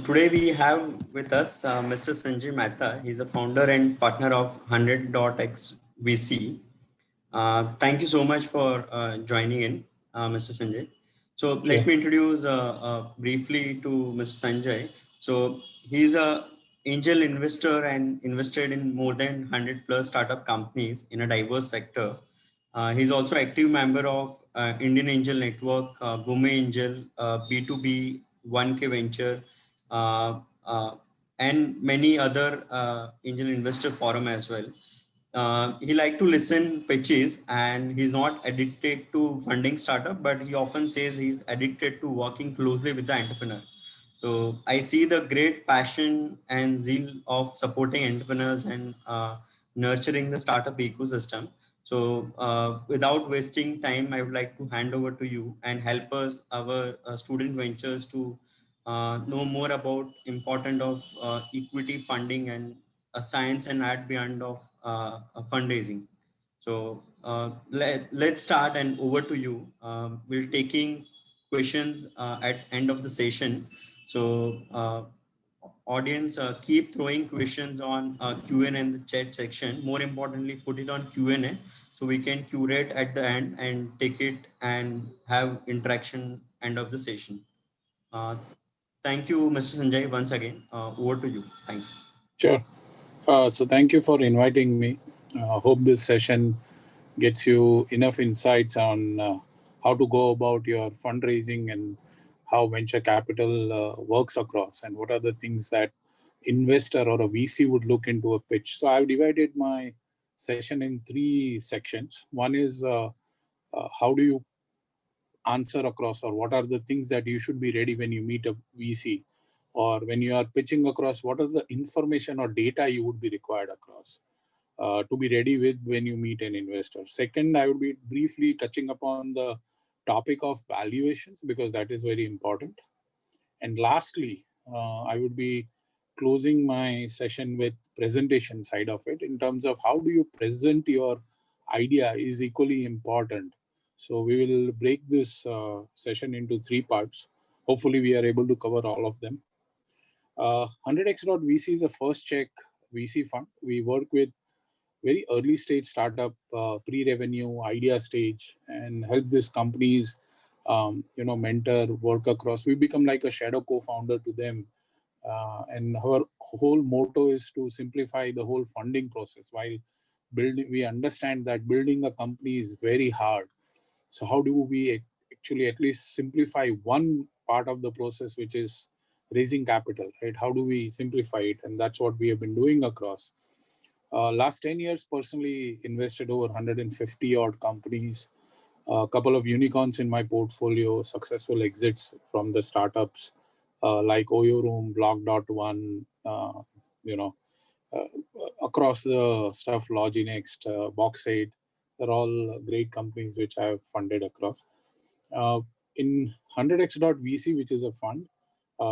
Today we have with us Mr. Sanjay Mehta. He's a founder and partner of 100.x VC. Thank you so much for joining in, Mr. Sanjay. So Sure. let me introduce briefly to Mr. Sanjay. So he's a angel investor and invested in more than 100 plus startup companies in a diverse sector. He's also active member of Indian Angel Network, Boomay Angel, B2B, 1K Venture, uh, uh, and many other angel investor forum as well. He like to listen pitches, and he's not addicted to funding startup, but he often says he's addicted to working closely with the entrepreneur. So I see the great passion and zeal of supporting entrepreneurs and nurturing the startup ecosystem. So without wasting time, I would like to hand over to you and help us, our student ventures, to know more about important of equity funding and science and art beyond of fundraising. So let's start, and over to you. We'll taking questions at end of the session. So audience, keep throwing questions on Q&A in the chat section. More importantly, put it on Q&A so we can curate at the end and take it and have interaction end of the session. Uh, Thank you, Mr. Sanjay, once again. Over to you. Thanks. Sure. So thank you for inviting me. Hope this session gets you enough insights on how to go about your fundraising and how venture capital works across, and what are the things that investor or a VC would look into a pitch. So I've divided my session in three sections. One is how do you answer across, or what are the things that you should be ready when you meet a VC, or when you are pitching across, what are the information or data you would be required across to be ready with when you meet an investor. Second, I would be briefly touching upon the topic of valuations, because that is very important. And lastly, I would be closing my session with presentation side of it, in terms of how do you present your idea is equally important. So we will break this session into three parts. Hopefully we are able to cover all of them. 100x.vc is a first check VC fund. We work with very early stage startup, pre-revenue, idea stage, and help these companies, mentor, work across. We become like a shadow co-founder to them. And our whole motto is to simplify the whole funding process. While building, we understand that building a company is very hard. So how do we actually at least simplify one part of the process, which is raising capital, right? How do we simplify it? And that's what we have been doing across. Last 10 years, personally invested over 150 odd companies, a couple of unicorns in my portfolio, successful exits from the startups like Oyo Room, Block.one, across the stuff, Loginext, Boxate. They're all great companies which I have funded across. In 100x.vc, which is a fund,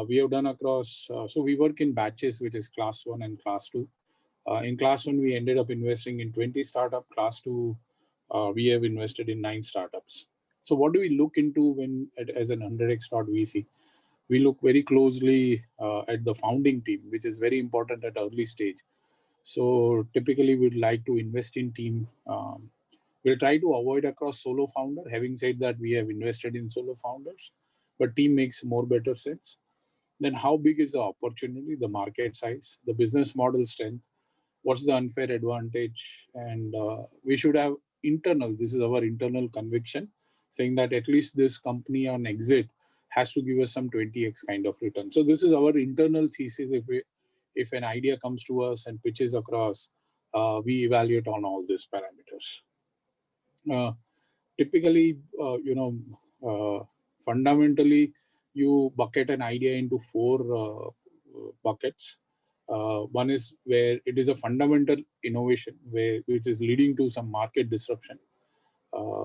we have done across, so we work in batches, which is class 1 and class 2. In class 1, we ended up investing in 20 startups. Class 2, we have invested in 9 startups. So what do we look into when as an 100x.vc? We look very closely at the founding team, which is very important at early stage. So typically we'd like to invest in team. We'll try to avoid across solo founder. Having said that, we have invested in solo founders, but team makes more better sense. Then how big is the opportunity, the market size, the business model strength, what's the unfair advantage? And we should have internal, this is our internal conviction, saying that at least this company on exit has to give us some 20x kind of return. So this is our internal thesis. If an idea comes to us and pitches across, we evaluate on all these parameters. Typically, fundamentally, you bucket an idea into 4 buckets. One is where it is a fundamental innovation, which is leading to some market disruption,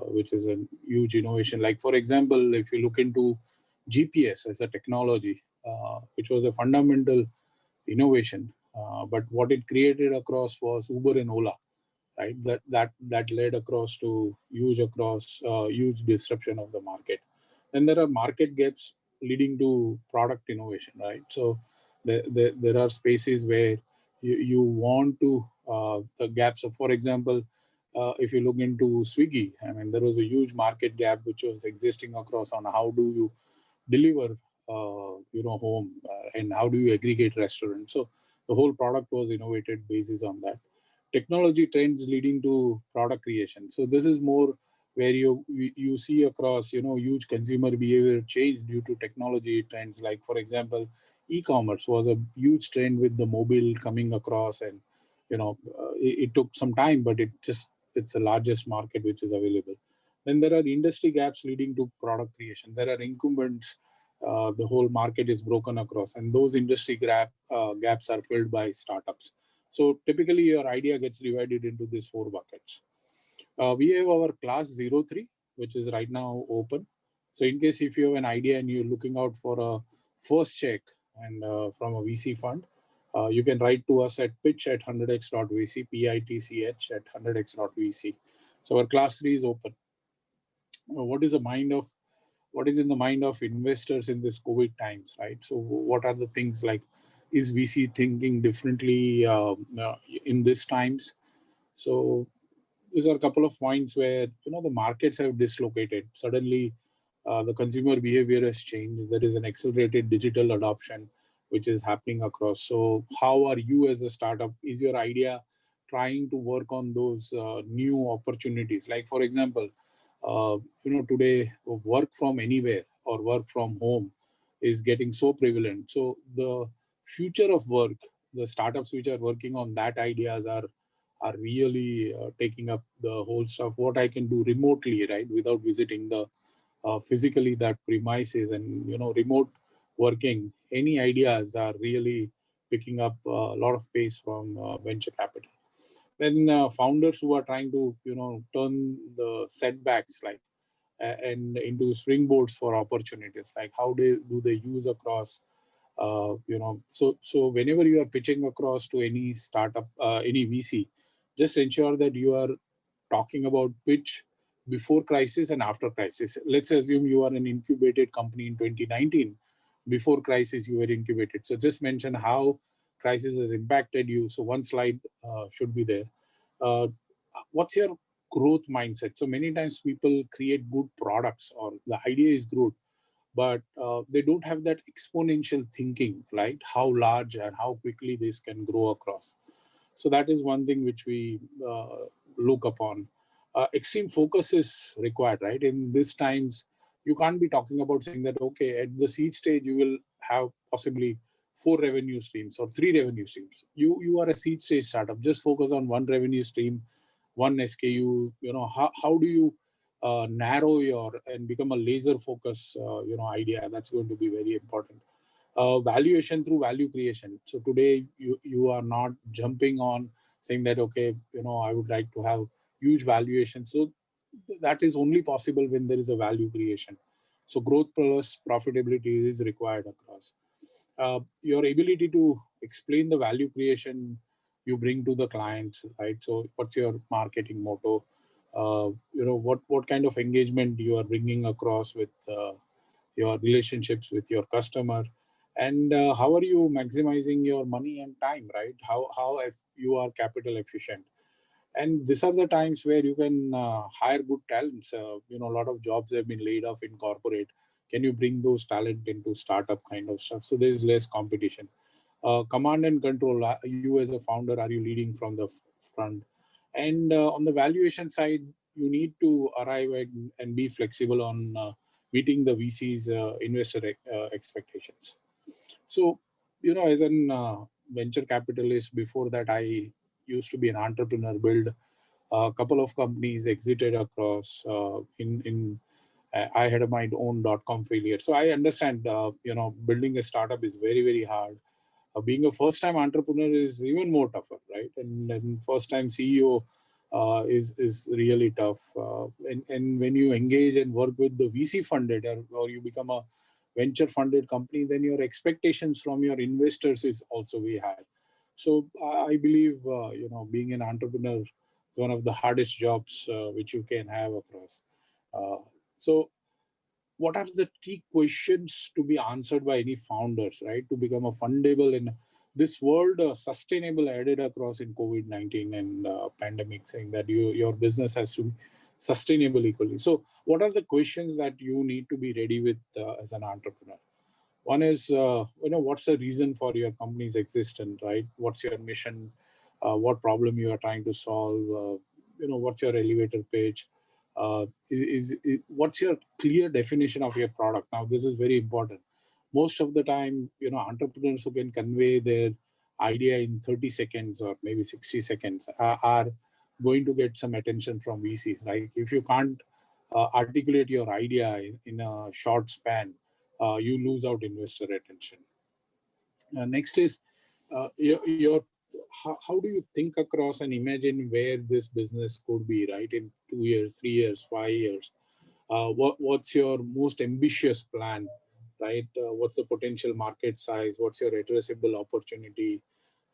which is a huge innovation. Like, for example, if you look into GPS as a technology, which was a fundamental innovation, but what it created across was Uber and Ola, right? That led across to huge disruption of the market. Then there are market gaps leading to product innovation, right? So there are spaces where you want to the gaps of, for example, if you look into Swiggy, I mean, there was a huge market gap which was existing across on how do you deliver, home, and how do you aggregate restaurants. So the whole product was innovated basis on that. Technology trends leading to product creation. So this is more where you see across, huge consumer behavior change due to technology trends. Like, for example, e-commerce was a huge trend with the mobile coming across, and it took some time, but it's the largest market which is available. Then there are industry gaps leading to product creation. There are incumbents. The whole market is broken across, and those industry gaps are filled by startups. So typically, your idea gets divided into these four buckets. We have our class 03, which is right now open. So in case if you have an idea and you're looking out for a first check and from a VC fund, you can write to us at pitch at 100x.vc, pitch at 100x.vc. So our class 3 is open. What is in the mind of investors in this COVID times, right? So what are the things like, is VC thinking differently in these times? So these are a couple of points where the markets have dislocated. Suddenly, the consumer behavior has changed. There is an accelerated digital adoption which is happening across. So how are you as a startup? Is your idea trying to work on those new opportunities? Like, for example, today work from anywhere or work from home is getting so prevalent. So the future of work, the startups which are working on that ideas are really taking up the whole stuff. What I can do remotely, right, without visiting the physically that premises, and remote working. Any ideas are really picking up a lot of pace from venture capital. Then founders who are trying to turn the setbacks and into springboards for opportunities. Like how do they use across so whenever you are pitching across to any startup, any VC, just ensure that you are talking about pitch before crisis and after crisis. Let's assume you are an incubated company in 2019. Before crisis, you were incubated. So just mention how crisis has impacted you. So one slide should be there. Uh, what's your growth mindset? So many times people create good products or the idea is good, but they don't have that exponential thinking, right? How large and how quickly this can grow across. So that is one thing which we look upon. Extreme focus is required, right? In these times, you can't be talking about saying that, okay, at the seed stage, you will have possibly 4 revenue streams or 3 revenue streams. You are a seed stage startup. Just focus on one revenue stream, one SKU. How do you narrow your and become a laser focus, idea? That's going to be very important. Valuation through value creation. So today you are not jumping on saying that, okay, I would like to have huge valuation. So that is only possible when there is a value creation. So growth plus profitability is required across. Your ability to explain the value creation you bring to the clients, right? So what's your marketing motto? What kind of engagement you are bringing across with your relationships with your customer, and how are you maximizing your money and time, right? How if you are capital efficient. And these are the times where you can hire good talents. A lot of jobs have been laid off in corporate. Can you bring those talent into startup kind of stuff? So there is less competition. Command and control. You as a founder, are you leading from the front? And on the valuation side, you need to arrive at and be flexible on meeting the VC's investor expectations. So, as an venture capitalist, before that, I used to be an entrepreneur, build a couple of companies, exited across. I had my own .com failure, so I understand. Building a startup is very, very hard. Being a first-time entrepreneur is even more tougher, right? And first-time CEO is really tough. And when you engage and work with the VC funded, or you become a venture funded company, then your expectations from your investors is also very high. So I believe being an entrepreneur is one of the hardest jobs which you can have across. So what are the key questions to be answered by any founders, right, to become a fundable in this world, sustainable added across in COVID-19 and pandemic, saying that your business has to be sustainable equally. So what are the questions that you need to be ready with as an entrepreneur? One is, what's the reason for your company's existence, right? What's your mission? What problem you are trying to solve? What's your elevator pitch? What's your clear definition of your product? Now, this is very important. Most of the time, entrepreneurs who can convey their idea in 30 seconds or maybe 60 seconds are going to get some attention from VCs. Like if you can't articulate your idea in a short span, you lose out investor attention. Next is your how do you think across and imagine where this business could be, right, in 2 years, 3 years, 5 years? What's your most ambitious plan, right? What's the potential market size? What's your addressable opportunity?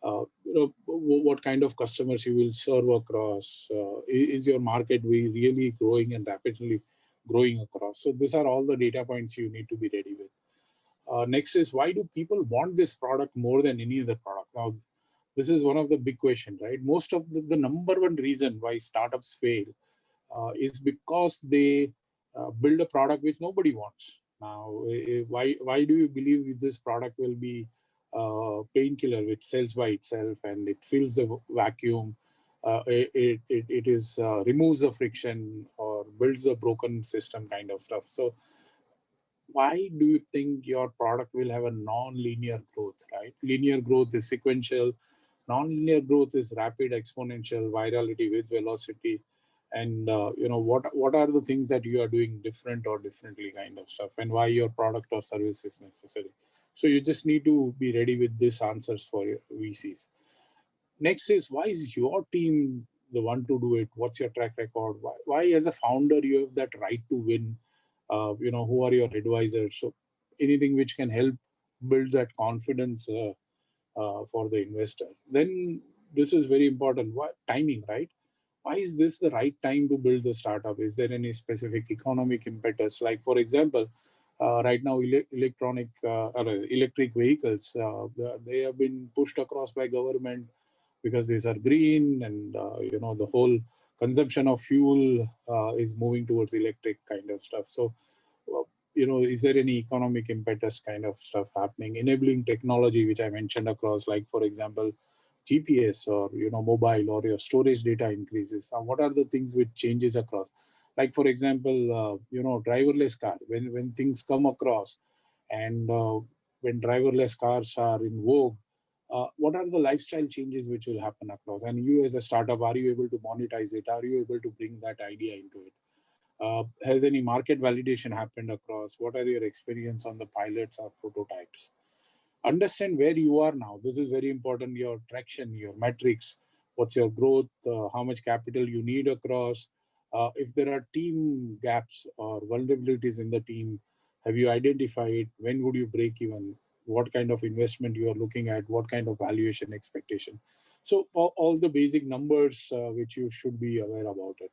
What kind of customers you will serve across? Is your market really growing and rapidly growing across? So these are all the data points you need to be ready with. Next is, why do people want this product more than any other product? Now, this is one of the big questions, right? Most of the number one reason why startups fail is because they build a product which nobody wants. Now, why do you believe this product will be a painkiller which sells by itself and it fills the vacuum? It is removes the friction or builds a broken system kind of stuff. So why do you think your product will have a non-linear growth, right? Linear growth is sequential. Non-linear growth is rapid, exponential, virality with velocity. And what are the things that you are doing different or differently kind of stuff, and why your product or service is necessary. So you just need to be ready with these answers for your VCs. Next is, why is your team the one to do it? What's your track record? Why as a founder you have that right to win? Who are your advisors? So anything which can help build that confidence for the investor. Then this is very important. Why timing, right? Why is this the right time to build the startup? Is there any specific economic impetus? Like for example, right now electric vehicles, they have been pushed across by government because these are green, and the whole consumption of fuel is moving towards electric kind of stuff. So is there any economic impetus kind of stuff happening, enabling technology which I mentioned across, like for example GPS or mobile, or your storage data increases? Now what are the things which changes across? Like for example driverless car, when things come across, and when driverless cars are in vogue, what are the lifestyle changes which will happen across? And you as a startup, are you able to monetize it? Are you able to bring that idea into it? Has any market validation happened across? What are your experience on the pilots or prototypes? Understand where you are now. This is very important. Your traction, your metrics, what's your growth, how much capital you need across. If there are team gaps or vulnerabilities in the team, have you identified? When would you break even? What kind of investment you are looking at? What kind of valuation expectation? So all the basic numbers which you should be aware about it.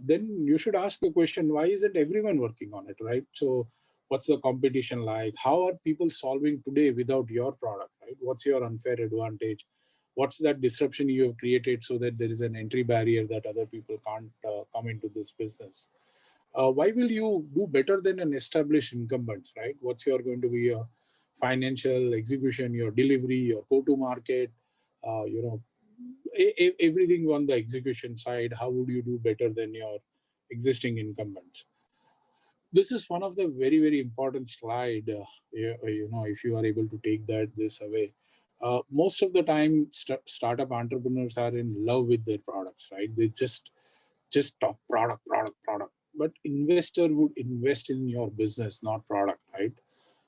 Then you should ask a question, why isn't everyone working on it, right? So what's the competition like? How are people solving today without your product, right? What's your unfair advantage? What's that disruption you have created so that there is an entry barrier that other people can't come into this business? Why will you do better than an established incumbents, right? What's going to be your financial execution, your delivery, your go-to-market, everything on the execution side? How would you do better than your existing incumbents? This is one of the very, very important slide. If you are able to take this away, most of the time, startup entrepreneurs are in love with their products, right? They just talk product, product, product. But investor would invest in your business, not product, right?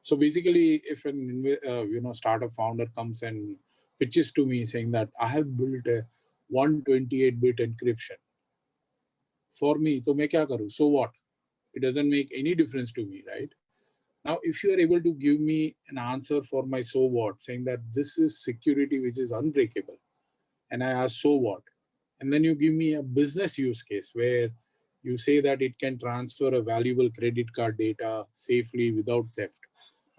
So basically, if an startup founder comes and pitches to me saying that I have built a 128-bit encryption for me, तो मैं क्या करूँ? So what? It doesn't make any difference to me, right? Now, if you are able to give me an answer for my so what, saying that this is security which is unbreakable, and I ask so what, and then you give me a business use case where You say that it can transfer a valuable credit card data safely without theft.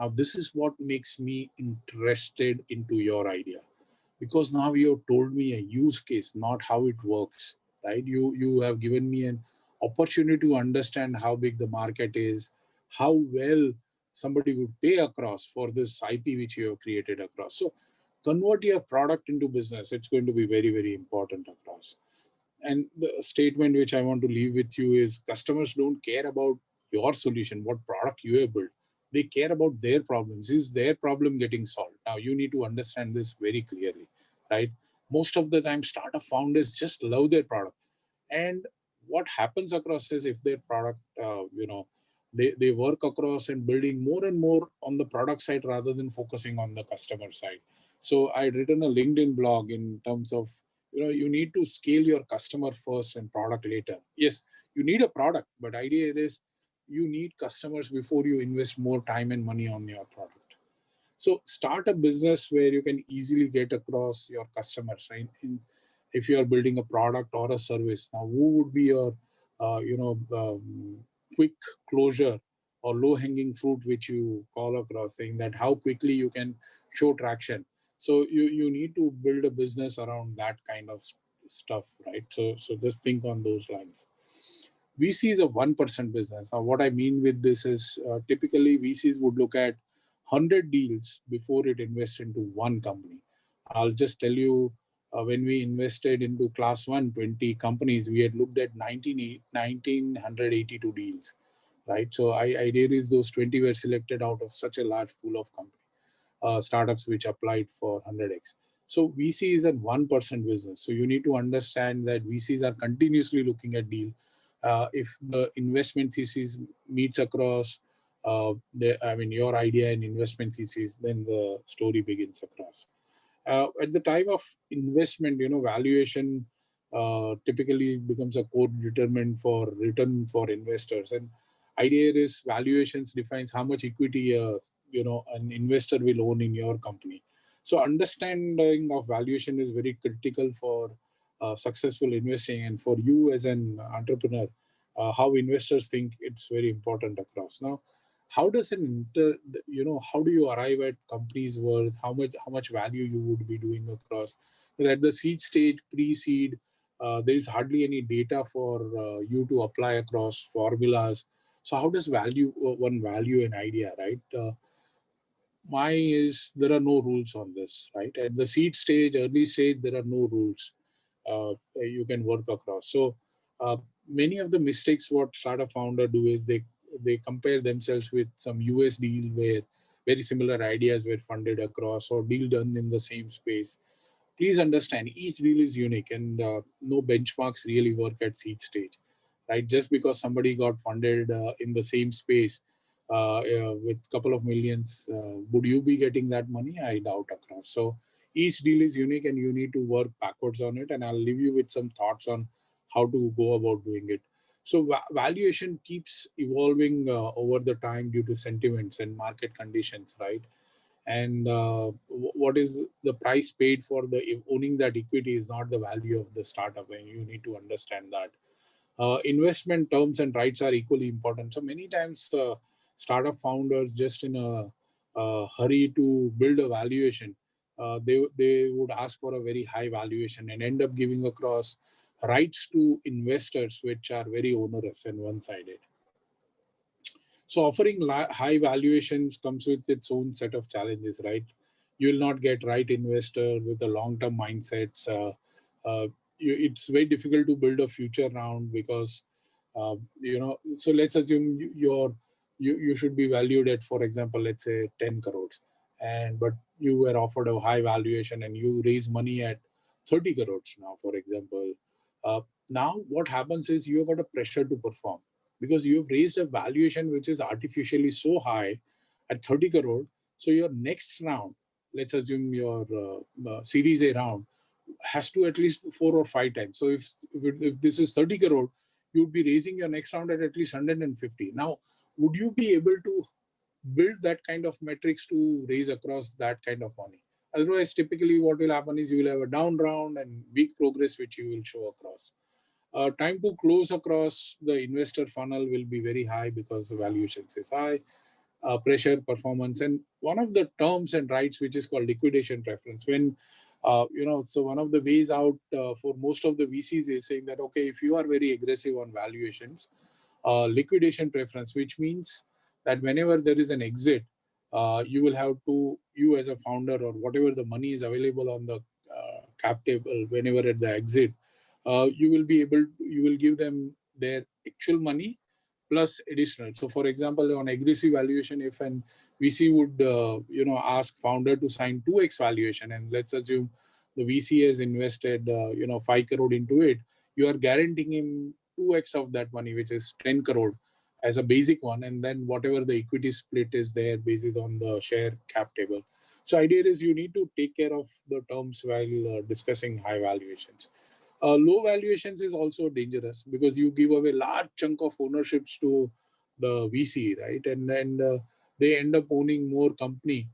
Now, this is what makes me interested into your idea, because now you have told me a use case, not how it works, right? You have given me an opportunity to understand how big the market is, how well somebody would pay across for this IP which you have created across. So convert your product into business. It's going to be very, very important across. And the statement which I want to leave with you is customers don't care about your solution, what product you have built. They care about their problems. Is their problem getting solved? Now you need to understand this very clearly, right? Most of the time, startup founders just love their product. And what happens across is if their product, they work across and building more and more on the product side rather than focusing on the customer side. So I written a LinkedIn blog in terms of, you need to scale your customer first and product later. Yes, you need a product, but idea is you need customers before you invest more time and money on your product. So start a business where you can easily get across your customers, right? If you are building a product or a service, now who would be your, quick closure or low hanging fruit, which you call across, saying that how quickly you can show traction. So you need to build a business around that kind of stuff, right? So just think on those lines. VC is a 1% business. Now, what I mean with this is typically VCs would look at 100 deals before it invests into one company. I'll just tell you, when we invested into class 120 companies, we had looked at 1,982 deals, right? So I realized those 20 were selected out of such a large pool of companies, startups which applied for 100x. So VC is a 1% business. So you need to understand that VCs are continuously looking at deal. If the investment thesis meets across, your idea and investment thesis, then the story begins across. At the time of investment, valuation typically becomes a core determinant for return for investors. And idea is valuations defines how much equity an investor will own in your company. So understanding of valuation is very critical for successful investing, and for you as an entrepreneur, how investors think it's very important across. Now, how does how do you arrive at companies worth, how much value you would be doing across? Because at the seed stage, pre-seed, there is hardly any data for you to apply across formulas. So how does one value an idea, right? My is there are no rules on this, right? At the seed stage, early stage, there are no rules you can work across. So uh, many of the mistakes what startup founder do is they compare themselves with some US deal where very similar ideas were funded across, or deal done in the same space. Please understand each deal is unique, and no benchmarks really work at seed stage, right? Just because somebody got funded in the same space with couple of millions, would you be getting that money? I doubt across. So each deal is unique and you need to work backwards on it. And I'll leave you with some thoughts on how to go about doing it. So valuation keeps evolving over the time due to sentiments and market conditions, right? And what is the price paid for the owning that equity is not the value of the startup, and you need to understand that. Investment terms and rights are equally important. So many times startup founders, just in a hurry to build a valuation, they would ask for a very high valuation and end up giving across rights to investors which are very onerous and one-sided. So offering high valuations comes with its own set of challenges, right? You will not get right investor with a long-term mindsets. It's very difficult to build a future round because, so let's assume you should be valued at, for example, let's say 10 crores. But you were offered a high valuation and you raise money at 30 crores now, for example. Uh, Now what happens is you have got a pressure to perform, because you've raised a valuation which is artificially so high at 30 crore. So your next round, let's assume your Series A round, has to at least 4 or 5 times. So if this is 30 crore, you'd be raising your next round at least 150. Now, would you be able to build that kind of metrics to raise across that kind of money? Otherwise, typically what will happen is you will have a down round and weak progress which you will show across. time to close across the investor funnel will be very high because the valuations is high, pressure, performance, and one of the terms and rights which is called liquidation preference. When so one of the ways out for most of the VCs is saying that, okay, if you are very aggressive on valuations, liquidation preference, which means that whenever there is an exit, you will have to, you as a founder or whatever the money is available on the cap table, whenever at the exit, you will be able, you will give them their actual money plus additional. So for example, on aggressive valuation, if an VC would ask founder to sign 2x valuation, and let's assume the VC has invested 5 crore into it, you are guaranteeing him 2x of that money, which is 10 crore as a basic one, and then whatever the equity split is there basis on the share cap table. So idea is you need to take care of the terms while discussing high valuations. Low valuations is also dangerous because you give away large chunk of ownerships to the VC, right? And they end up owning more company.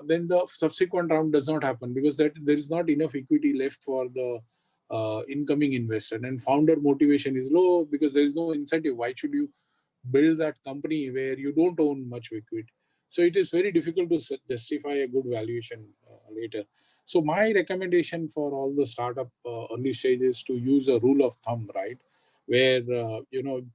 Then the subsequent round does not happen because that there is not enough equity left for the incoming investor, and founder motivation is low because there is no incentive. Why should you build that company where you don't own much equity? So it is very difficult to justify a good valuation later. So my recommendation for all the startup early stages to use a rule of thumb, right, where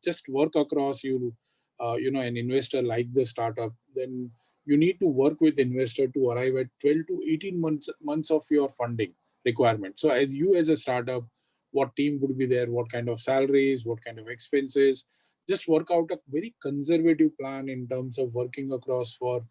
just work across an investor like the startup, then you need to work with investor to arrive at 12 to 18 months of your funding requirement. So as you as a startup, what team would be there, what kind of salaries, what kind of expenses, just work out a very conservative plan in terms of working across for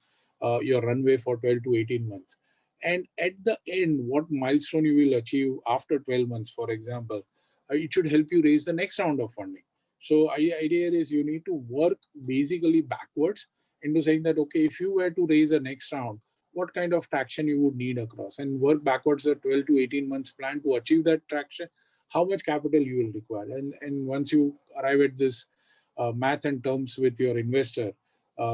your runway for 12 to 18 months. And at the end, what milestone you will achieve after 12 months, for example, it should help you raise the next round of funding. So idea is you need to work basically backwards into saying that, okay, if you were to raise a next round, what kind of traction you would need across, and work backwards a 12 to 18 months plan to achieve that traction, how much capital you will require. And once you arrive at this math and terms with your investor,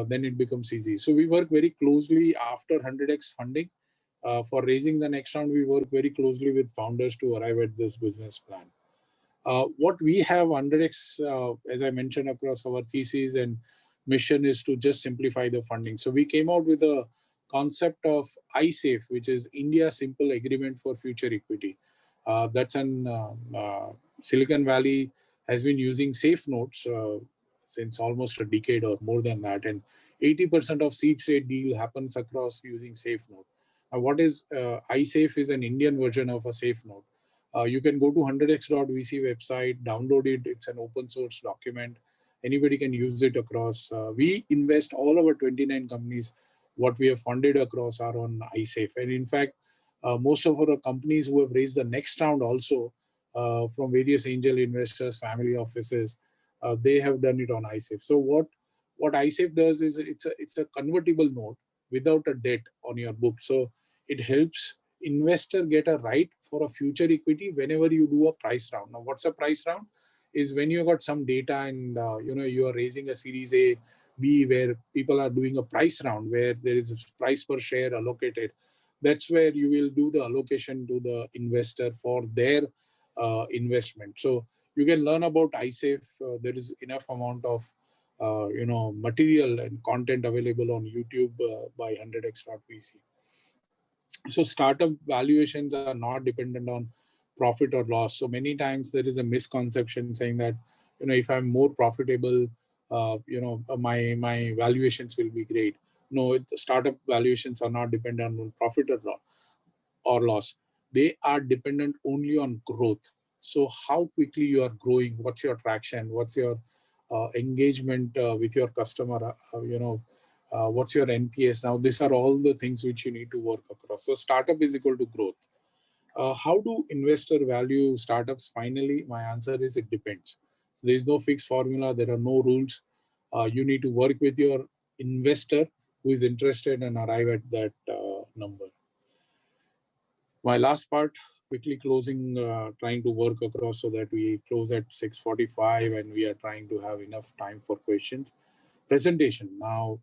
then it becomes easy. So we work very closely after 100x funding. For raising the next round, we work very closely with founders to arrive at this business plan. What we have under X, as I mentioned, across our thesis and mission is to just simplify the funding. So we came out with a concept of iSafe, which is India Simple Agreement for Future Equity. That's an Silicon Valley has been using safe notes since almost a decade or more than that, and 80% of seed trade deal happens across using safe note. Now, what is iSafe is an Indian version of a safe note. You can go to 100x.vc website, download it. It's an open source document. Anybody can use it across. We invest all our 29 companies. What we have funded across are on iSafe. And in fact, most of our companies who have raised the next round also from various angel investors, family offices, they have done it on iSafe. So what iSafe does is it's a convertible note without a debt on your book. So it helps investor get a right for a future equity whenever you do a price round. Now, what's a price round? Is when you got some data and you are raising a Series A, B, where people are doing a price round where there is a price per share allocated. That's where you will do the allocation to the investor for their investment. So you can learn about iSafe. There is enough amount of material and content available on YouTube by 100x.vc. So startup valuations are not dependent on profit or loss. So many times there is a misconception saying that, if I'm more profitable, my valuations will be great. No, startup valuations are not dependent on profit or loss. They are dependent only on growth. So how quickly you are growing, what's your traction, what's your engagement with your customer, what's your NPS. Now, these are all the things which you need to work across. So startup is equal to growth. How do investor value startups? Finally, my answer is it depends. There is no fixed formula. There are no rules. You need to work with your investor who is interested and arrive at that number. My last part, quickly closing, trying to work across so that we close at 6:45 and we are trying to have enough time for questions. Presentation. Now,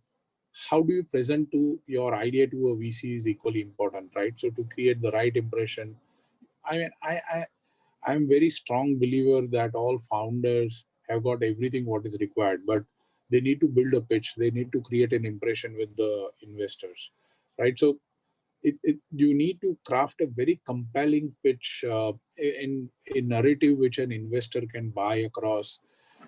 how do you present to your idea to a VC is equally important, right? So to create the right impression, I mean, I'm very strong believer that all founders have got everything what is required, but they need to build a pitch. They need to create an impression with the investors, right? So you need to craft a very compelling pitch in a narrative which an investor can buy across,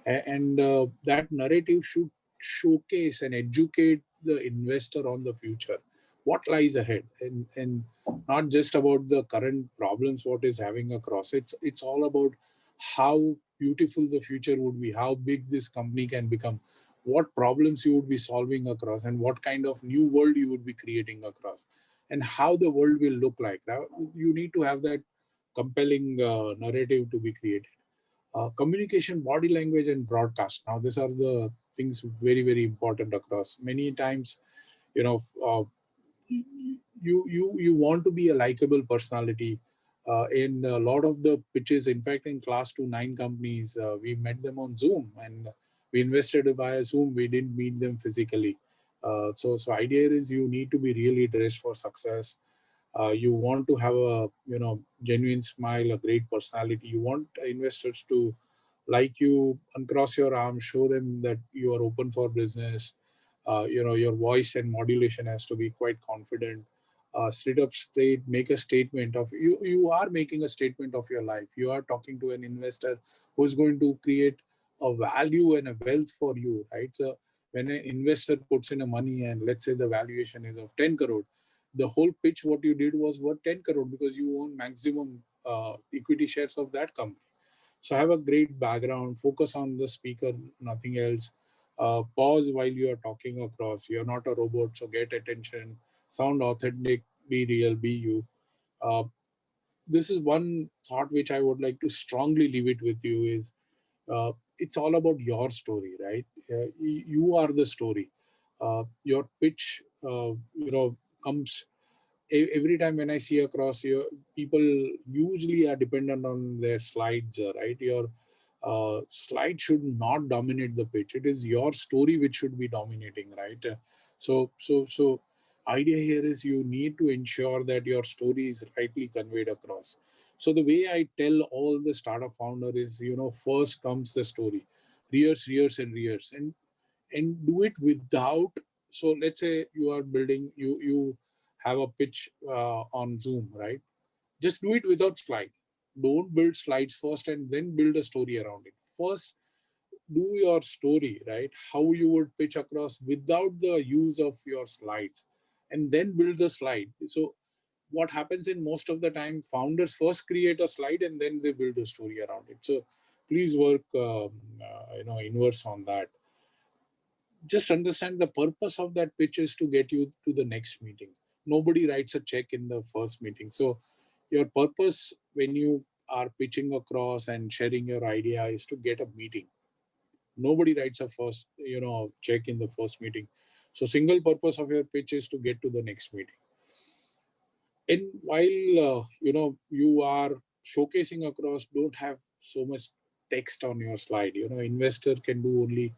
and that narrative should showcase and educate the investor on the future, what lies ahead, and not just about the current problems what is having across. It's all about how beautiful the future would be, how big this company can become, what problems you would be solving across, and what kind of new world you would be creating across, and how the world will look like. Now you need to have that compelling narrative to be created. Communication, body language, and broadcast. Now, these are the things very, very important across. Many times, you know, you want to be a likable personality. In a lot of the pitches, in fact, in class 2 9 companies, we met them on Zoom, and we invested via Zoom. We didn't meet them physically. So idea is you need to be really dressed for success. You want to have a genuine smile, a great personality. You want investors to like you, uncross your arms, show them that you are open for business. Your voice and modulation has to be quite confident. Sit up straight, make a statement of you are making a statement of your life. You are talking to an investor who is going to create a value and a wealth for you, right? So when an investor puts in a money, and let's say the valuation is of 10 crore, the whole pitch what you did was worth 10 crore because you own maximum equity shares of that company. So have a great background, focus on the speaker, nothing else. Pause while you are talking across. You're not a robot, so get attention. Sound authentic, be real, be you. Uh, this is one thought which I would like to strongly leave it with you is it's all about your story, right? You are the story. Your pitch, comes every time when I see across your people usually are dependent on their slides, right? Your slide should not dominate the pitch. It is your story which should be dominating, right? So idea here is you need to ensure that your story is rightly conveyed across. So the way I tell all the startup founder is, first comes the story, rehearse and rehearse, and do it without. So let's say you are building, you have a pitch on Zoom, right? Just do it without slide. Don't build slides first and then build a story around it. First, do your story, right? How you would pitch across without the use of your slides, and then build the slide. So what happens in most of the time, founders first create a slide and then they build a story around it. So please work, inverse on that. Just understand the purpose of that pitch is to get you to the next meeting. Nobody writes a check in the first meeting. So your purpose when you are pitching across and sharing your idea is to get a meeting. Nobody writes a first check in the first meeting. So single purpose of your pitch is to get to the next meeting. And while you are showcasing across, don't have so much text on your slide. Investor can do only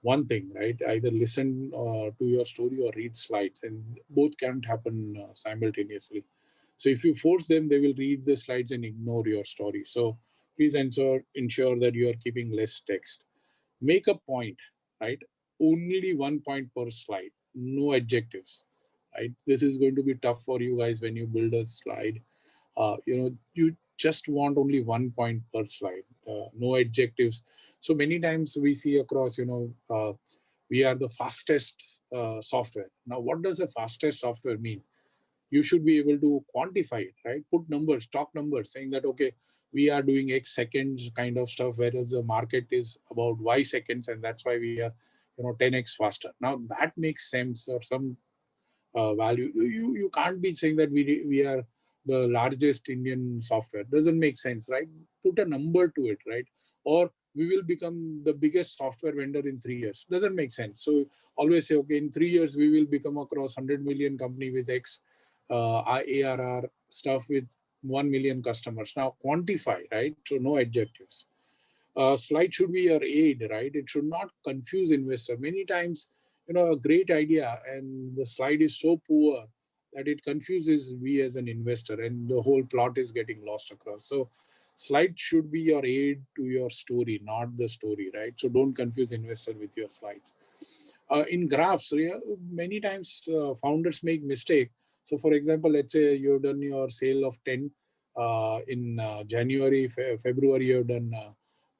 one thing, right? Either listen to your story or read slides, and both can't happen simultaneously. So if you force them, they will read the slides and ignore your story. So please ensure that you are keeping less text. Make a point, right? Only 1 point per slide, no adjectives, right? This is going to be tough for you guys when you build a slide. You just want only 1 point per slide, no adjectives. So many times we see across, we are the fastest software. Now, what does a fastest software mean? You should be able to quantify it, right? Put numbers, talk numbers, saying that, okay, we are doing X seconds kind of stuff, whereas the market is about Y seconds, and that's why we are, 10x faster. Now that makes sense, or some value. You can't be saying that we are the largest Indian software. Doesn't make sense, right? Put a number to it, right? Or we will become the biggest software vendor in 3 years. Doesn't make sense. So always say, okay, in 3 years we will become across 100 million company with X ARR stuff with 1 million customers. Now quantify, right? So no adjectives. Slide should be your aid, right? It should not confuse investor. Many times, a great idea and the slide is so poor that it confuses we as an investor, and the whole plot is getting lost across. So Slides should be your aid to your story, not the story, right? So don't confuse investor with your slides. In graphs, many times founders make mistake. So for example, let's say you've done your sale of 10 in January, February, you've done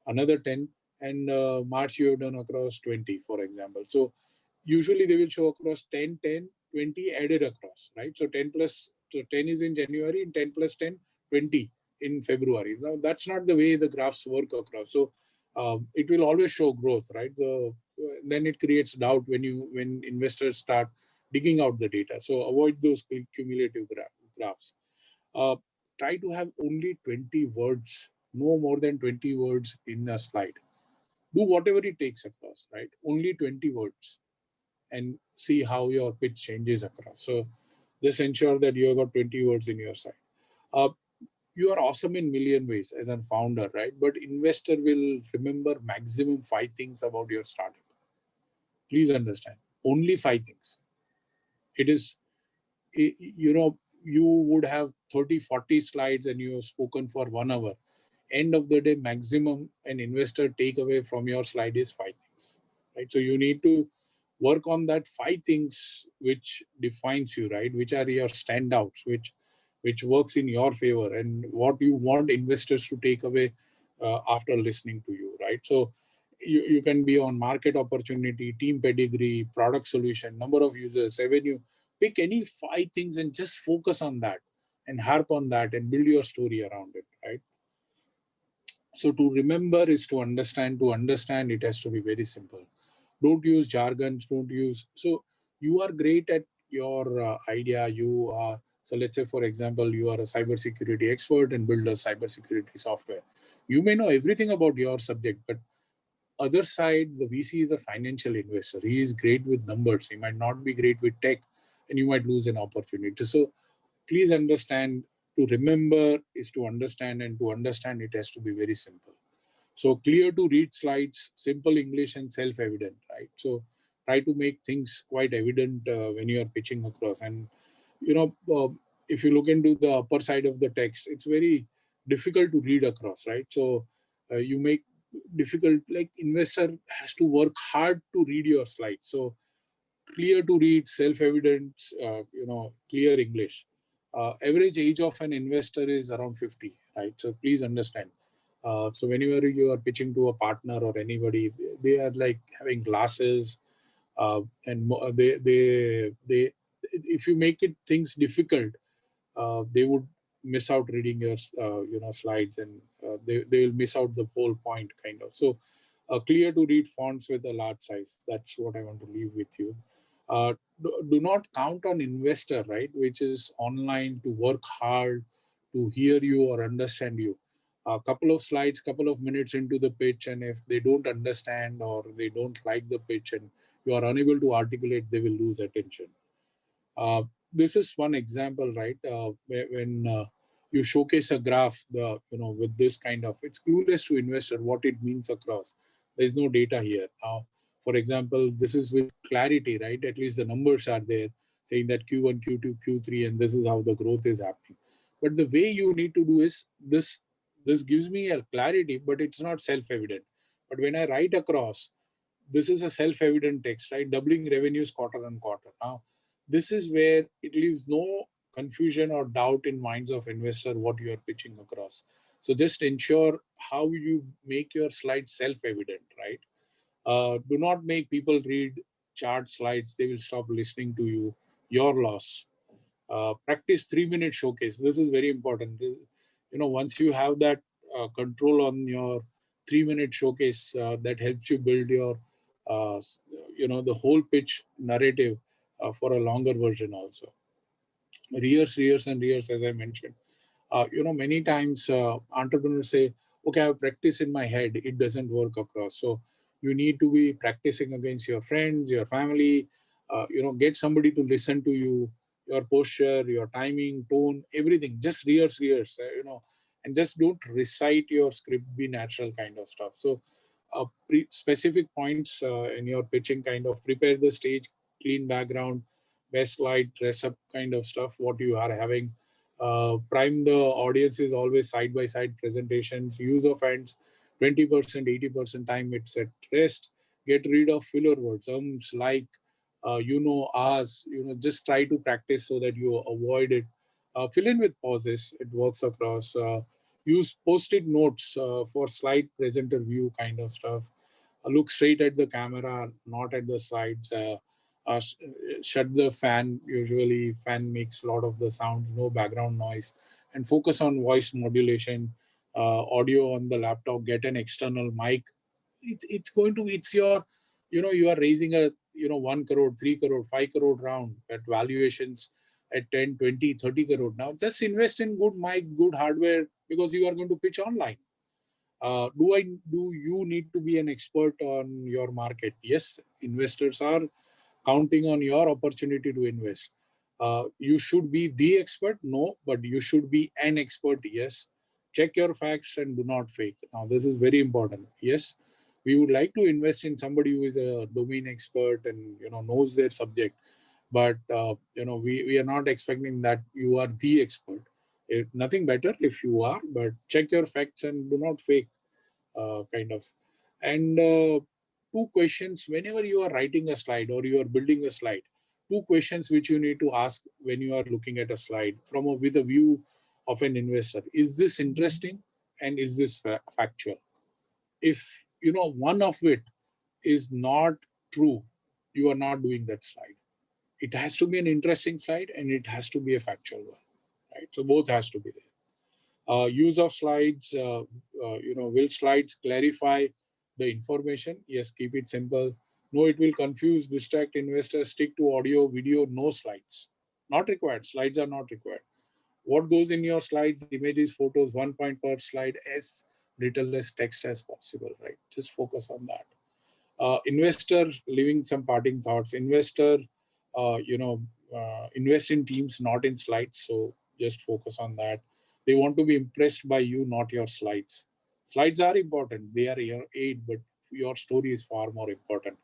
another 10, and March you've done across 20, for example. So usually they will show across 10, 10, 20 added across, right? So 10 plus, so 10 is in January, and 10 plus 10, 20 in February. Now that's not the way the graphs work across. So it will always show growth, right? Then it creates doubt when investors start digging out the data. So avoid those cumulative graphs. Uh, Try to have only 20 words, no more than 20 words in a slide. Do whatever it takes across, right? Only 20 words, and see how your pitch changes across. So just ensure that you have got 20 words in your slide. Uh, you are awesome in million ways as a founder, right? But investor will remember maximum 5 things about your startup. Please understand, only 5 things. It is, you would have 30, 40 slides and you have spoken for 1 hour. End of the day, maximum an investor take away from your slide is 5 things, right? So you need to work on that 5 things which defines you, right? Which are your standouts, which works in your favor, and what you want investors to take away after listening to you, right? So you can be on market opportunity, team pedigree, product solution, number of users, revenue. Pick any 5 things and just focus on that and harp on that and build your story around it, right? So to remember is to understand. To understand, it has to be very simple. Don't use jargons. Don't use. So you are great at your idea. You are. So let's say, for example, you are a cybersecurity expert and build a cybersecurity software. You may know everything about your subject, but other side, the VC is a financial investor. He is great with numbers. He might not be great with tech, and you might lose an opportunity. So please understand, to remember is to understand, and to understand it has to be very simple. So clear to read slides, simple English, and self-evident, right? So try to make things quite evident when you are pitching across. And you know, if you look into the upper side of the text, it's very difficult to read across, right? So you make difficult, like investor has to work hard to read your slides. So clear to read, self-evident, clear English. Average age of an investor is around 50, right? So please understand. So whenever you are pitching to a partner or anybody, they are like having glasses, and they if you make it things difficult, they would miss out reading your slides, and they will miss out the whole point kind of. So clear to read fonts with a large size. That's what I want to leave with you. Do not count on investor, right, which is online, to work hard to hear you or understand you. A couple of slides, couple of minutes into the pitch, and if they don't understand or they don't like the pitch and you are unable to articulate, they will lose attention. Uh, this is one example, right? When you showcase a graph, with this kind of, it's clueless to investor what it means across. There is no data here. Now, for example, this is with clarity, right? At least the numbers are there saying that Q1, Q2, Q3, and this is how the growth is happening. But the way you need to do is this. This gives me a clarity, but it's not self-evident. But when I write across, this is a self-evident text, right? Doubling revenues quarter on quarter. Now, this is where it leaves no confusion or doubt in minds of investor what you are pitching across. So just ensure how you make your slides self-evident, right? Do not make people read chart slides. They will stop listening to you. Your loss. Practice 3-minute showcase. This is very important. Once you have that control on your 3-minute showcase, that helps you build your, the whole pitch narrative for a longer version also. Rehearse, and rehearse, as I mentioned. Many times entrepreneurs say, okay, I have practice in my head, it doesn't work across. So you need to be practicing against your friends, your family, get somebody to listen to you, your posture, your timing, tone, everything. Just rehearse, and just don't recite your script, be natural kind of stuff. So specific points in your pitching, kind of prepare the stage, clean background, best light, dress up kind of stuff, what you are having. Prime the audience is always side by side presentations. Use of hands 20%, 80% time it's at rest. Get rid of filler words, like, us, just try to practice so that you avoid it. Fill in with pauses, it works across. Use post-it notes for slide presenter view kind of stuff. Look straight at the camera, not at the slides. Uh, sh- Shut the fan. Usually, fan makes a lot of the sound, no background noise, and focus on voice modulation. Audio on the laptop. Get an external mic. It's going to. It's your. You are raising a 1 crore, 3 crore, 5 crore round at valuations at 10, 20, 30 crore. Now just invest in good mic, good hardware, because you are going to pitch online. Do you need to be an expert on your market? Yes, investors are counting on your opportunity to invest. You should be the expert, no, but you should be an expert, yes. Check your facts and do not fake. Now this is very important. Yes, we would like to invest in somebody who is a domain expert and knows their subject, but we are not expecting that you are the expert. Nothing better if you are, but check your facts and do not fake, kind of. And two questions whenever you are writing a slide or you are building a slide. Two questions which you need to ask when you are looking at a slide with a view of an investor: is this interesting, and is this factual? If one of it is not true, you are not doing that slide. It has to be an interesting slide and it has to be a factual one, right? So both has to be there. Use of slides, will slides clarify the information? Yes, keep it simple. No, it will confuse, distract investors. Stick to audio, video, no slides. Not required. Slides are not required. What goes in your slides, images, photos, 1 point per slide, as little as text as possible, right? Just focus on that. Investor leaving some parting thoughts. Investor, invest in teams, not in slides. So just focus on that. They want to be impressed by you, not your slides. Slides are important. They are your aid, but your story is far more important.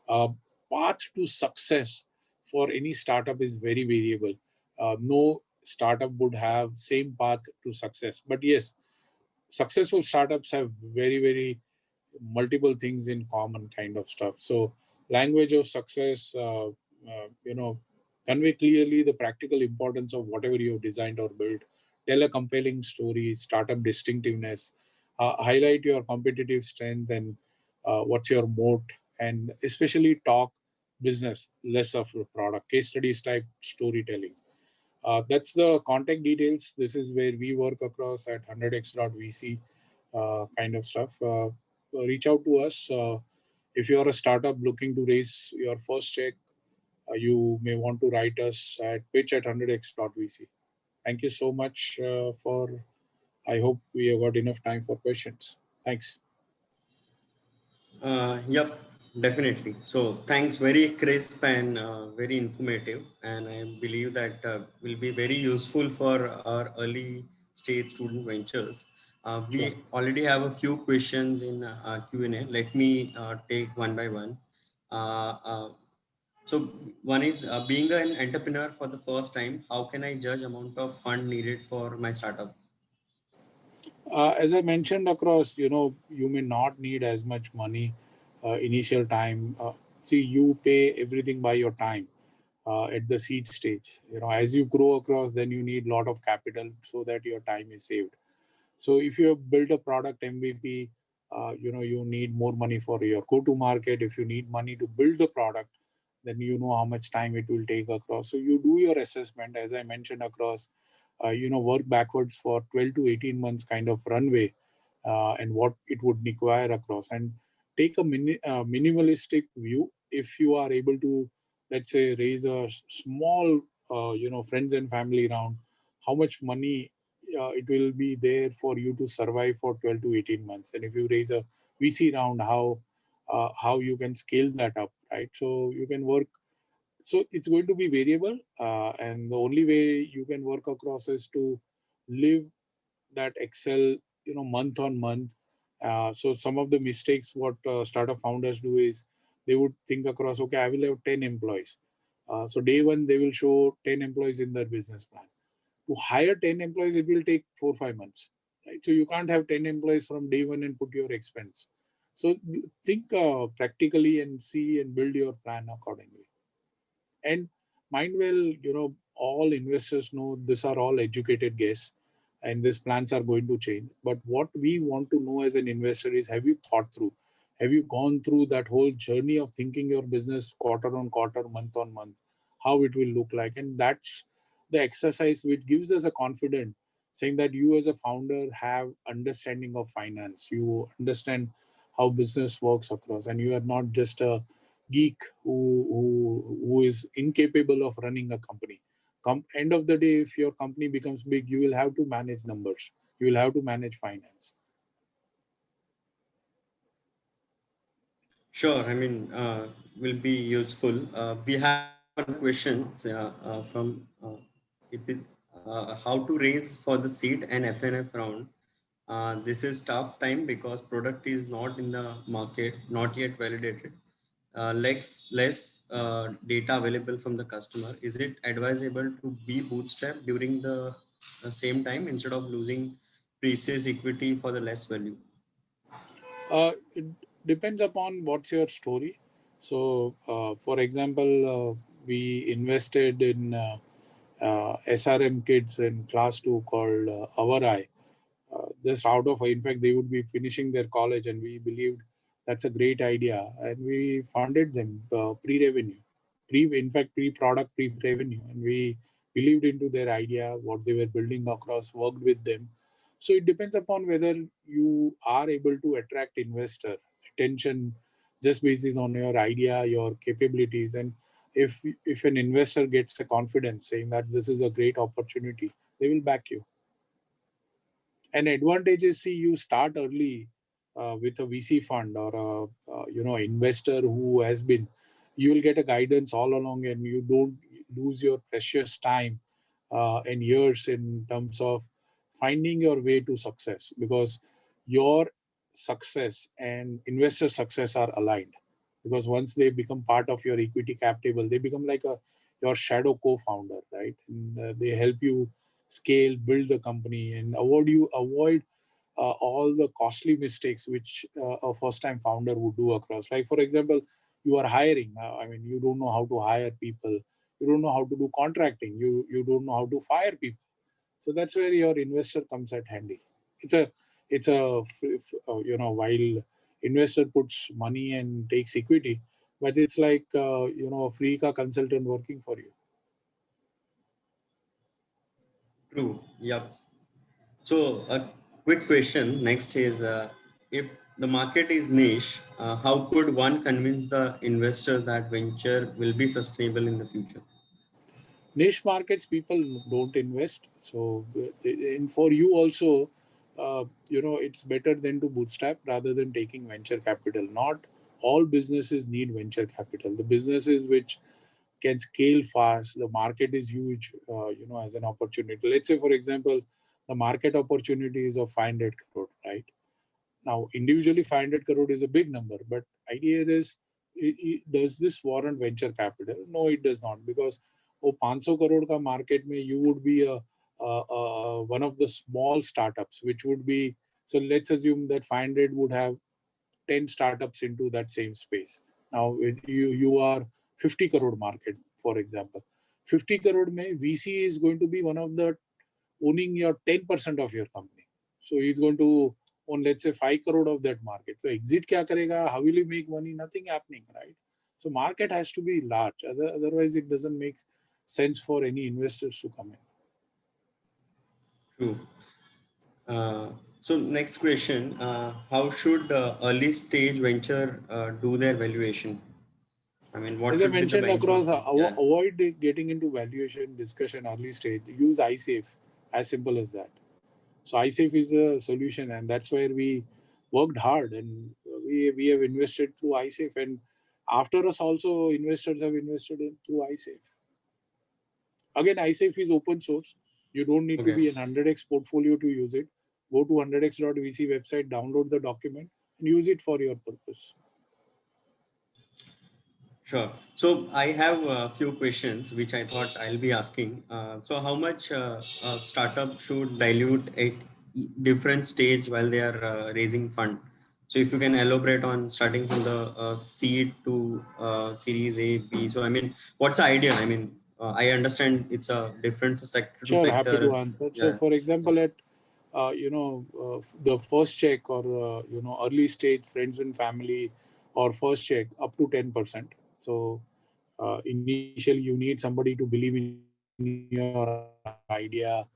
Uh, Path to success for any startup is very variable. No startup would have same path to success. But yes, successful startups have very multiple things in common kind of stuff. So language of success, convey clearly the practical importance of whatever you have designed or built. Tell a compelling story, startup distinctiveness, highlight your competitive strength and what's your moat, and especially talk business, less of a product. Case studies type storytelling. That's the contact details. This is where we work across at 100x.vc, kind of stuff. Reach out to us. If you're a startup looking to raise your first check, you may want to write us at pitch@100x.vc. Thank you so much I hope we have got enough time for questions. Thanks. Yep, definitely. So thanks, very crisp and very informative. And I believe that will be very useful for our early stage student ventures. Sure. We already have a few questions in Q&A. Let me take one by one. Uh, uh, so one is being an entrepreneur for the first time, how can I judge amount of fund needed for my startup? As I mentioned across, you may not need as much money initial time. See, you pay everything by your time at the seed stage. As you grow across, then you need a lot of capital so that your time is saved. So if you have built a product MVP, you need more money for your go-to market. If you need money to build the product, then you know how much time it will take across. So you do your assessment, as I mentioned across, work backwards for 12 to 18 months kind of runway, and what it would require across, and take a minimalistic view. If you are able to, let's say, raise a small, friends and family round, how much money it will be there for you to survive for 12 to 18 months. And if you raise a VC round, how you can scale that up, right? So you can work. So it's going to be variable, and the only way you can work across is to live that Excel, month on month. So some of the mistakes what startup founders do is they would think across, okay, I will have 10 employees. So day one, they will show 10 employees in their business plan. To hire 10 employees, it will take 4 or 5 months, right? So you can't have 10 employees from day one and put your expense. So think practically and see and build your plan accordingly. And mind well, all investors know these are all educated guesses and these plans are going to change. But what we want to know as an investor is, have you thought through? Have you gone through that whole journey of thinking your business quarter on quarter, month on month, how it will look like? And that's the exercise which gives us a confidence, saying that you as a founder have understanding of finance. You understand how business works across, and you are not just a geek who is incapable of running a company. End of the day, if your company becomes big, you will have to manage numbers. You will have to manage finance. Sure. I mean, will be useful. We have one question from it is, how to raise for the seed and FNF round. This is tough time because product is not in the market, not yet validated. Less data available from the customer. Is it advisable to be bootstrap during the same time instead of losing precious equity for the less value? It depends upon what's your story. So, for example, we invested in SRM kids in class 2 called Our Eye. Just out of, in fact, they would be finishing their college, and we believed that's a great idea, and we funded them pre-revenue, pre-product, pre-revenue, and we believed into their idea, what they were building across, worked with them. So it depends upon whether you are able to attract investor attention just based on your idea, your capabilities, and if an investor gets a confidence saying that this is a great opportunity, they will back you. An advantage is, see, you start early with a VC fund or a investor who has been. You will get a guidance all along, and you don't lose your precious time and years in terms of finding your way to success, because your success and investor success are aligned. Because once they become part of your equity cap table, they become like your shadow co-founder, right? And they help you scale, build the company, and avoid all the costly mistakes which a first-time founder would do across. Like, for example, you are hiring. I mean, you don't know how to hire people. You don't know how to do contracting. You don't know how to fire people. So that's where your investor comes at handy. It's a while investor puts money and takes equity, but it's like a free car consultant working for you. True. Yep. So a quick question next is, if the market is niche, how could one convince the investor that venture will be sustainable in the future? Niche markets, people don't invest. So, and for you also, it's better than to bootstrap rather than taking venture capital. Not all businesses need venture capital. The businesses which can scale fast, the market is huge, as an opportunity. Let's say, for example, the market opportunity is of 500 crore, right? Now, individually, 500 crore is a big number, but idea is, does this warrant venture capital? No, it does not, because 500 crore ka market mein, you would be one of the small startups, which would be, so let's assume that 500 would have 10 startups into that same space. Now, you are 50 crore market, for example. 50 crore mein, VC is going to be one of the owning your 10% of your company. So he's going to own, let's say, 5 crore of that market. So exit kya karega? How will he make money? Nothing happening, right? So market has to be large. Otherwise, it doesn't make sense for any investors to come in. True. So next question, how should early stage venture do their valuation? I mean, what As I should be the mentioned across, benchmarking? Yeah. avoid getting into valuation discussion early stage. Use iSafe, as simple as that. So iSafe is a solution, and that's where we worked hard, and we have invested through iSafe, and after us also investors have invested in through iSafe. Again, iSafe is open source. You don't need to Okay. be an 100x portfolio to use it. Go to 100x.vc website, download the document, and use it for your purpose. Sure. So I have a few questions which I thought I'll be asking. So how much a startup should dilute at different stage while they are raising fund? So if you can elaborate on starting from the seed to Series A, B. So I mean, what's the idea? I mean, I understand it's different for sector to Sure, happy sector. to answer. So, Yeah. for Yeah. example, at the first check or early stage friends and family or first check up to 10%. So initially you need somebody to believe in your idea,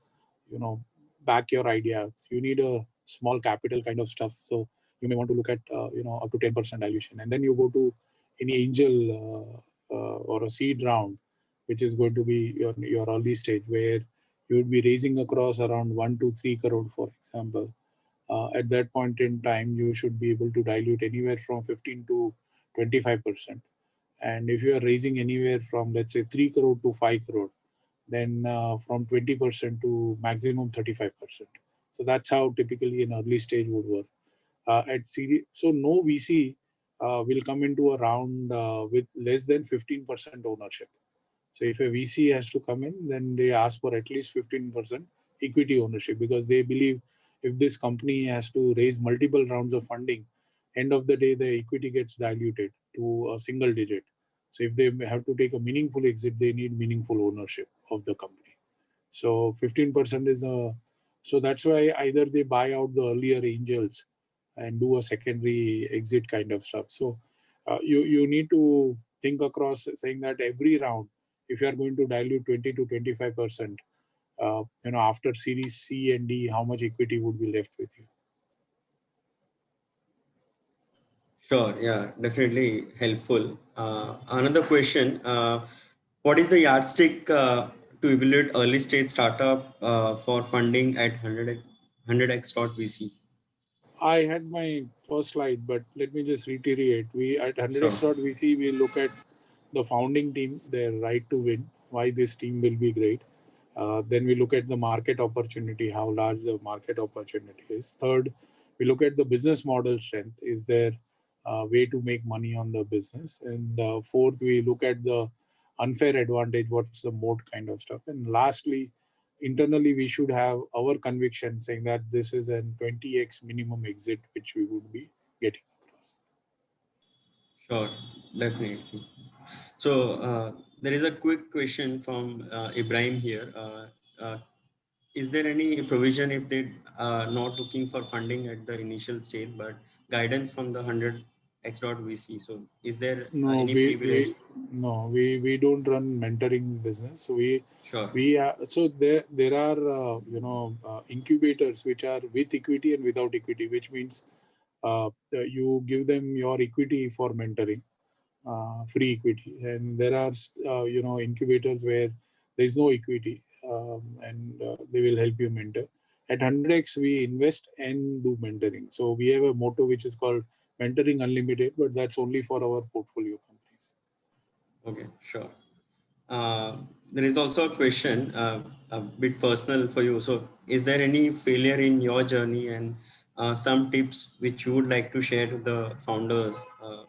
back your idea. You need a small capital kind of stuff. So you may want to look at up to 10% dilution, and then you go to any angel or a seed round, which is going to be your early stage where you would be raising across around 1 to 3 crore, for example. At that point in time, you should be able to dilute anywhere from 15 to 25%. And if you are raising anywhere from, let's say, 3 crore to 5 crore, then from 20% to maximum 35%. So that's how typically an early stage would work. At series, so no VC will come into a round with less than 15% ownership. So if a VC has to come in, then they ask for at least 15% equity ownership, because they believe if this company has to raise multiple rounds of funding, end of the day, the equity gets diluted to a single digit. So if they have to take a meaningful exit, they need meaningful ownership of the company. So 15% is a, so that's why either they buy out the earlier angels and do a secondary exit kind of stuff. So you need to think across, saying that every round, if you are going to dilute 20 to 25%, after series C and D, how much equity would be left with you? Sure. Yeah, definitely helpful. Another question. What is the yardstick to evaluate early stage startup for funding at 100x dot VC? I had my first slide, but let me just reiterate. We at Sure. 100x.vc, we look at the founding team, their right to win, why this team will be great. Then we look at the market opportunity, how large the market opportunity is. Third, we look at the business model strength. Is there a way to make money on the business? And fourth, we look at the unfair advantage, what's the moat kind of stuff. And lastly, internally, we should have our conviction saying that this is an 20x minimum exit, which we would be getting across. Sure. Definitely. So there is a quick question from Ibrahim here. Is there any provision if they are not looking for funding at the initial stage, but guidance from the 100x dot VC? So is there No, any privilege? we don't run mentoring business. So Sure. so there are incubators which are with equity and without equity, which means you give them your equity for mentoring, free equity, and there are incubators where there is no equity, and they will help you mentor. At 100x, we invest and do mentoring. So we have a motto which is called Mentoring Unlimited, but that's only for our portfolio companies. Okay, sure. There is also a question, a bit personal for you. So, is there any failure in your journey and some tips which you would like to share to the founders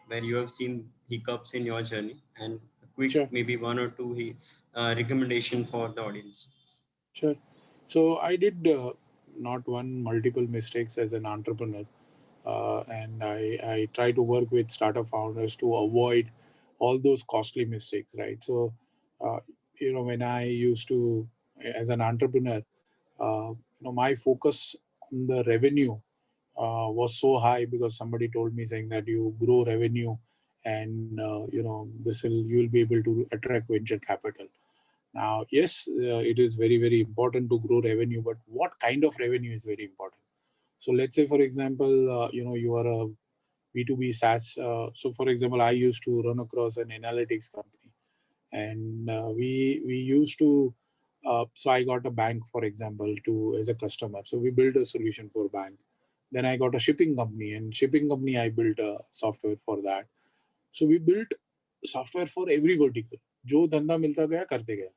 where you have seen hiccups in your journey, and a quick, Sure. maybe one or two recommendation for the audience? Sure. So I did not one, multiple mistakes as an entrepreneur, and I try to work with startup founders to avoid all those costly mistakes, right? So, uh, when I used to, as an entrepreneur, my focus on the revenue was so high because somebody told me saying that you grow revenue and this will you will be able to attract venture capital. Now, yes, it is very, very important to grow revenue, but what kind of revenue is very important. So let's say, for example, you are a B2B SaaS. So, for example, I used to run across an analytics company, and we used to. So I got a bank, for example, to as a customer. So we built a solution for bank. Then I got a shipping company, and shipping company I built a software for that. So we built software for every vertical. जो धंधा मिलता गया करते गया,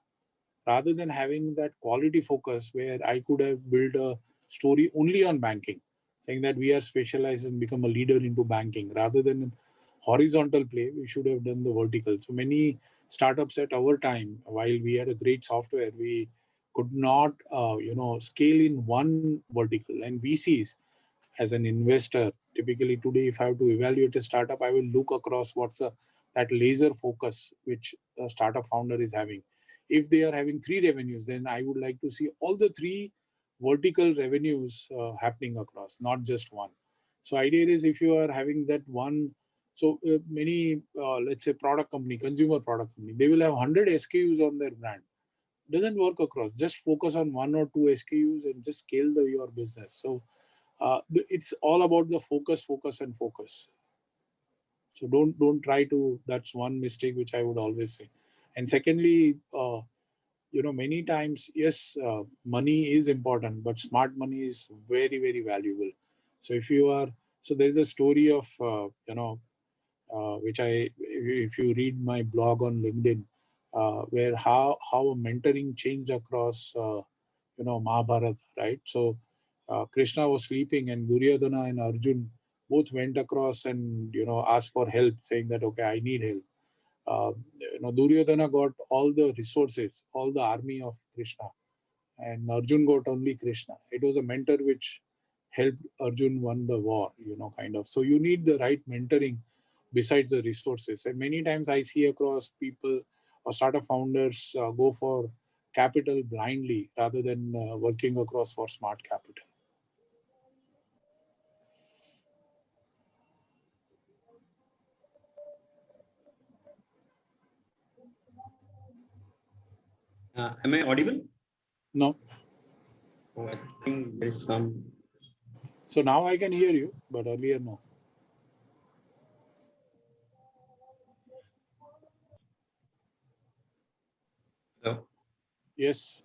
rather than having that quality focus where I could have built a story only on banking, saying that we are specialized and become a leader into banking, rather than horizontal play, we should have done the vertical. So many startups at our time, while we had a great software, we could not, scale in one vertical. And VCs, as an investor, typically today, if I have to evaluate a startup, I will look across that laser focus which a startup founder is having. If they are having three revenues, then I would like to see all the three vertical revenues happening across, not just one. So idea is, if you are having that one, so many, let's say product company, consumer product company, they will have 100 SKUs on their brand. Doesn't work across. Just focus on one or two SKUs and just scale your business. So it's all about the focus, focus, and focus. So don't try to. That's one mistake which I would always say. And secondly, many times, yes, money is important, but smart money is very, very valuable. So if you are, so there's a story of which if you read my blog on LinkedIn, where how a mentoring changed across Mahabharata, right? So Krishna was sleeping, and Duryodhana and Arjun both went across and asked for help, saying that, okay, I need help. Duryodhana got all the resources, all the army of Krishna, and Arjun got only Krishna. It was a mentor which helped Arjun won the war, kind of. So you need the right mentoring besides the resources. And many times I see across people or startup founders go for capital blindly rather than working across for smart capital. Am I audible? No. Oh, I think there is some. So now I can hear you, but earlier no. Hello? Yes.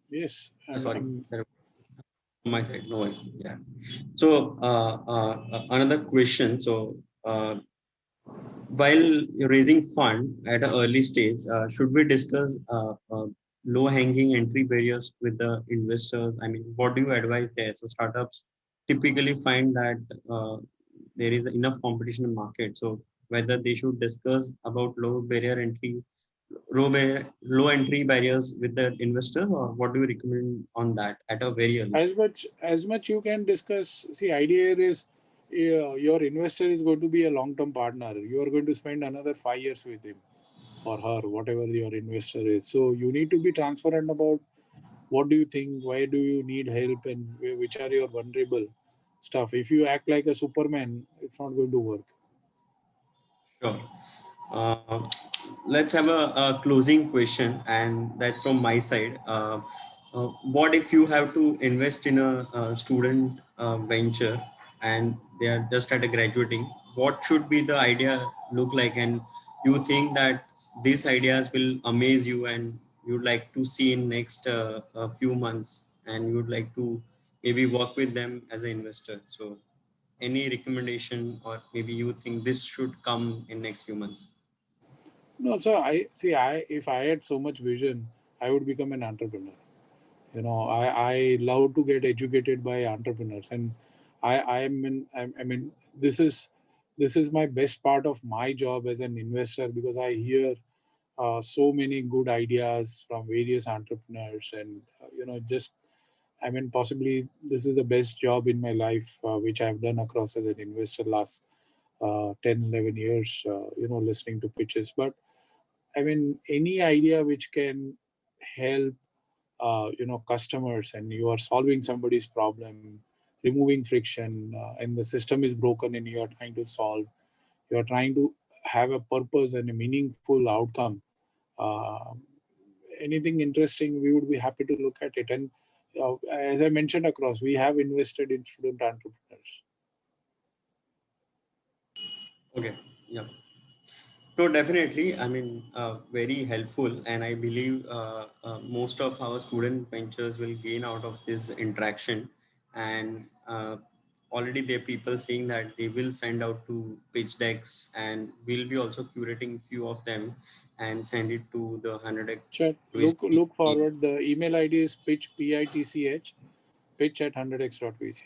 Yes. Sorry, my side, no worries. Yeah. So another question. So while you're raising fund at an early stage, should we discuss low-hanging entry barriers with the investors? I mean, what do you advise there? So startups typically find that there is enough competition in market. So whether they should discuss about low entry barriers with the investors, or what do you recommend on that at a very early stage? As much you can discuss. See, idea is your investor is going to be a long-term partner. You are going to spend another 5 years with him or her, whatever your investor is. So you need to be transparent about what do you think, why do you need help, and which are your vulnerable stuff. If you act like a Superman, it's not going to work. Sure. Uh, let's have a closing question, and that's from my side. What if you have to invest in a student venture and they are just at a graduating? What should be the idea look like? And you think that these ideas will amaze you, and you'd like to see in next few months, and you'd like to maybe work with them as an investor. So, any recommendation, or maybe you think this should come in next few months? No, so I see. If I had so much vision, I would become an entrepreneur. I love to get educated by entrepreneurs, and I mean this is my best part of my job as an investor, because I hear so many good ideas from various entrepreneurs, and just possibly this is the best job in my life which I've done across as an investor last 10 11 years, listening to pitches. But any idea which can help customers, and you are solving somebody's problem, removing friction, and the system is broken and you are trying to solve, you are trying to have a purpose and a meaningful outcome, uh, anything interesting, we would be happy to look at it. And as I mentioned across, we have invested in student entrepreneurs. Okay. Yeah. No, definitely. I mean, very helpful, and I believe most of our student ventures will gain out of this interaction. And already there are people saying that they will send out to pitch decks, and we'll be also curating few of them and send it to the 100x Sure. VC Look team. forward. The email ID is pitch at 100x.vc.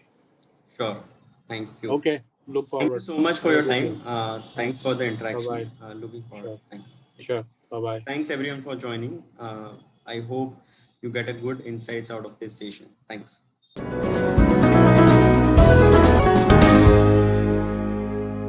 Sure. Thank you. Okay. Look Thank you forward. so much for Have a your good day. time. Thanks Thanks. for the Bye interaction. bye. Looking forward. Sure. Thanks. Sure. Bye bye. Thanks everyone for joining. I hope you get a good insights out of this session. Thanks.